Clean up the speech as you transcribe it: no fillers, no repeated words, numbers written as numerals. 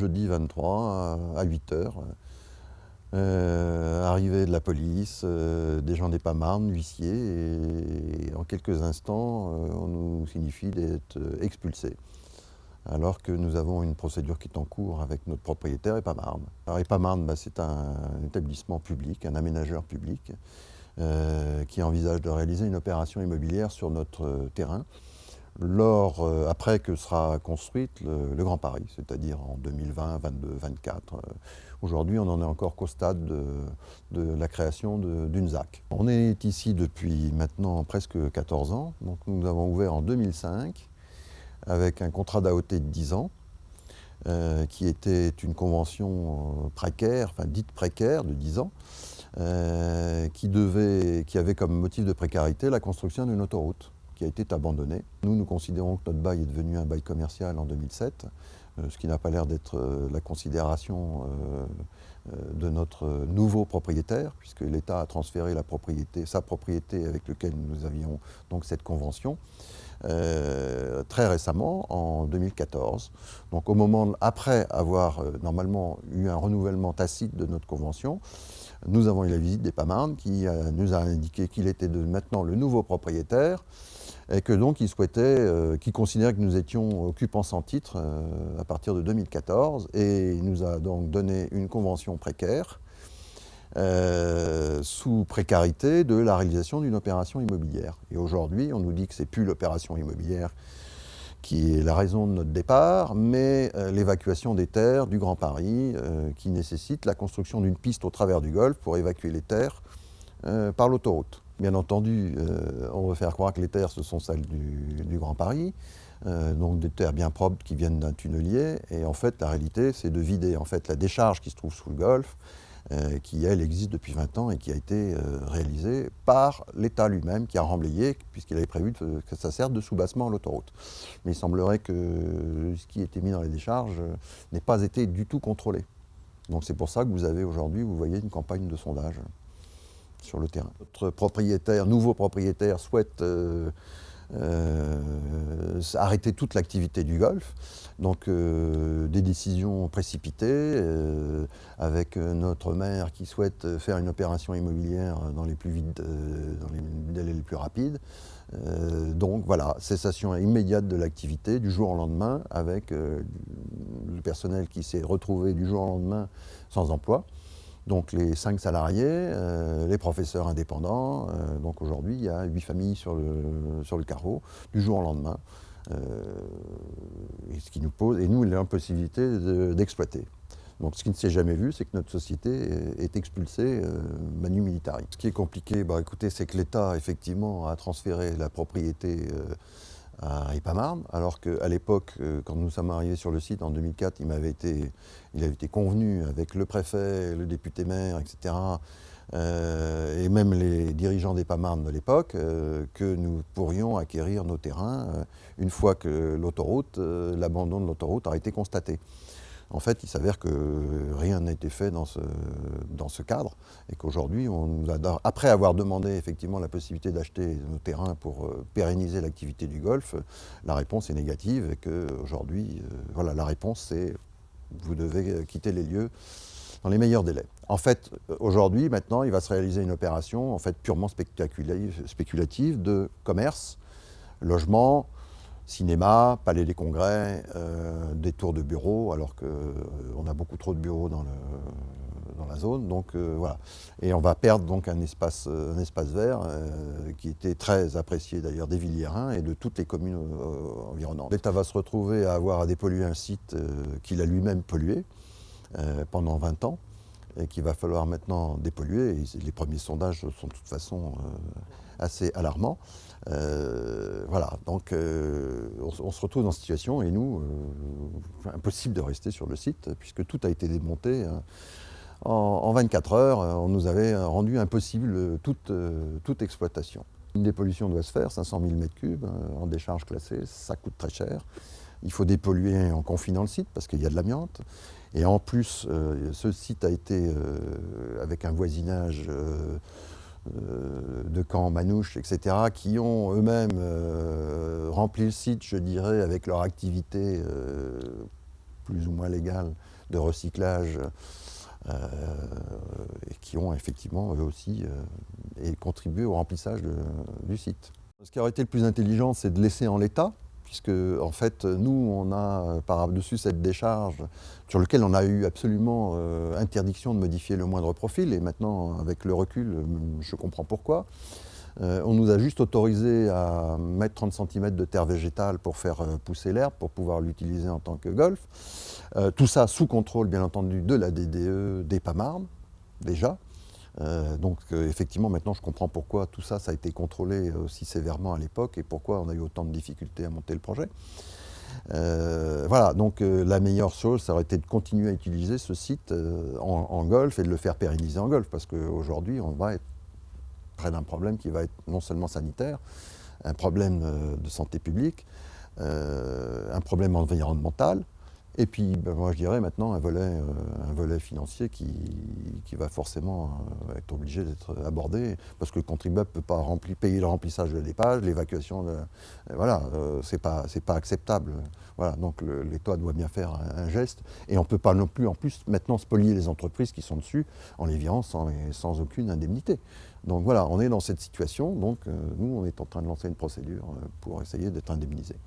jeudi 23 à 8 h. Arrivée de la police, des gens d'Épamarne, huissiers, et en quelques instants, on nous signifie d'être expulsés. Alors que nous avons une procédure qui est en cours avec notre propriétaire Épamarne. Alors Épamarne, c'est un établissement public, un aménageur public, qui envisage de réaliser une opération immobilière sur notre terrain, après que sera construite le Grand Paris, c'est-à-dire en 2020, 2022, 2024. Aujourd'hui, on n'en est encore qu'au stade de la création d'une ZAC. On est ici depuis maintenant presque 14 ans. Donc nous avons ouvert en 2005 avec un contrat d'AOT de 10 ans, qui était une convention précaire, enfin dite précaire, de 10 ans, qui avait comme motif de précarité la construction d'une autoroute, qui a été abandonnée. Nous considérons que notre bail est devenu un bail commercial en 2007, ce qui n'a pas l'air d'être la considération de notre nouveau propriétaire, puisque l'État a transféré sa propriété avec laquelle nous avions donc cette convention, très récemment, en 2014. Donc après avoir normalement eu un renouvellement tacite de notre convention, nous avons eu la visite d'Épamarne qui nous a indiqué qu'il était maintenant le nouveau propriétaire et que donc qu'il considérait que nous étions occupants sans titre à partir de 2014, et il nous a donc donné une convention précaire sous précarité de la réalisation d'une opération immobilière. Et aujourd'hui, on nous dit que ce n'est plus l'opération immobilière qui est la raison de notre départ, mais l'évacuation des terres du Grand Paris, qui nécessite la construction d'une piste au travers du Golfe pour évacuer les terres par l'autoroute. Bien entendu, on veut faire croire que les terres, ce sont celles du Grand Paris, donc des terres bien propres qui viennent d'un tunnelier, et en fait, la réalité, c'est de vider la décharge qui se trouve sous le Golfe, qui, elle, existe depuis 20 ans et qui a été réalisée par l'État lui-même, qui a remblayé, puisqu'il avait prévu que ça serve de soubassement à l'autoroute. Mais il semblerait que ce qui était mis dans les décharges n'ait pas été du tout contrôlé. Donc c'est pour ça que vous avez aujourd'hui, vous voyez, une campagne de sondage sur le terrain. Notre nouveau propriétaire souhaite arrêter toute l'activité du Golfe, donc des décisions précipitées, avec notre maire qui souhaite faire une opération immobilière dans les délais les plus rapides. Donc voilà, cessation immédiate de l'activité du jour au lendemain, avec le personnel qui s'est retrouvé du jour au lendemain sans emploi. Donc les 5 salariés, les professeurs indépendants, donc aujourd'hui il y a 8 familles sur le carreau, du jour au lendemain, et nous l'impossibilité d'exploiter. Donc ce qui ne s'est jamais vu, c'est que notre société est expulsée manu militari. Ce qui est compliqué, écoutez, c'est que l'État effectivement a transféré la propriété à Épamarne, alors qu'à l'époque, quand nous sommes arrivés sur le site en 2004, il avait été convenu avec le préfet, le député maire, etc., et même les dirigeants d'Épamarne de l'époque, que nous pourrions acquérir nos terrains une fois que l'abandon de l'autoroute a été constaté. En fait, il s'avère que rien n'a été fait dans ce cadre, et qu'aujourd'hui, après avoir demandé effectivement la possibilité d'acheter nos terrains pour pérenniser l'activité du Golfe, la réponse est négative, et qu'aujourd'hui, voilà, la réponse c'est vous devez quitter les lieux dans les meilleurs délais. En fait, aujourd'hui, maintenant, il va se réaliser une opération purement spéculative de commerce, logement, cinéma, palais des congrès, des tours de bureaux, alors qu'on a beaucoup trop de bureaux dans la zone. Donc voilà. Et on va perdre donc un espace vert qui était très apprécié d'ailleurs des Villiérins et de toutes les communes environnantes. L'État va se retrouver à avoir à dépolluer un site qu'il a lui-même pollué pendant 20 ans, et qu'il va falloir maintenant dépolluer. Et les premiers sondages sont de toute façon assez alarmants. Voilà, donc on se retrouve dans cette situation, et nous, impossible de rester sur le site, puisque tout a été démonté. En 24 heures, on nous avait rendu impossible toute exploitation. Une dépollution doit se faire, 500 000 m3 en décharge classée, ça coûte très cher. Il faut dépolluer en confinant le site parce qu'il y a de l'amiante. Et en plus, ce site a été avec un voisinage de camps, manouches, etc., qui ont eux-mêmes rempli le site, je dirais, avec leur activité plus ou moins légales de recyclage et qui ont effectivement eux aussi contribué au remplissage du site. Ce qui aurait été le plus intelligent, c'est de laisser en l'état, puisque en fait nous on a par-dessus cette décharge sur laquelle on a eu absolument interdiction de modifier le moindre profil, et maintenant avec le recul je comprends pourquoi. On nous a juste autorisé à mettre 30 cm de terre végétale pour faire pousser l'herbe, pour pouvoir l'utiliser en tant que golf. Tout ça sous contrôle, bien entendu, de la DDE, des PAMARM, déjà. Donc effectivement, maintenant, je comprends pourquoi tout ça, ça a été contrôlé aussi sévèrement à l'époque et pourquoi on a eu autant de difficultés à monter le projet. Voilà, donc la meilleure chose, ça aurait été de continuer à utiliser ce site en golf et de le faire pérenniser en golf, parce qu'aujourd'hui, on va être près d'un problème qui va être non seulement sanitaire, un problème de santé publique, un problème environnemental, et puis ben, moi je dirais maintenant un volet financier qui va forcément être obligé d'être abordé, parce que le contribuable ne peut pas payer le remplissage de l'épage, l'évacuation, voilà, c'est pas acceptable. Voilà, donc l'État doit bien faire un geste, et on ne peut pas non plus en plus maintenant spolier les entreprises qui sont dessus en les virant sans aucune indemnité. Donc voilà, on est dans cette situation, donc nous on est en train de lancer une procédure pour essayer d'être indemnisés.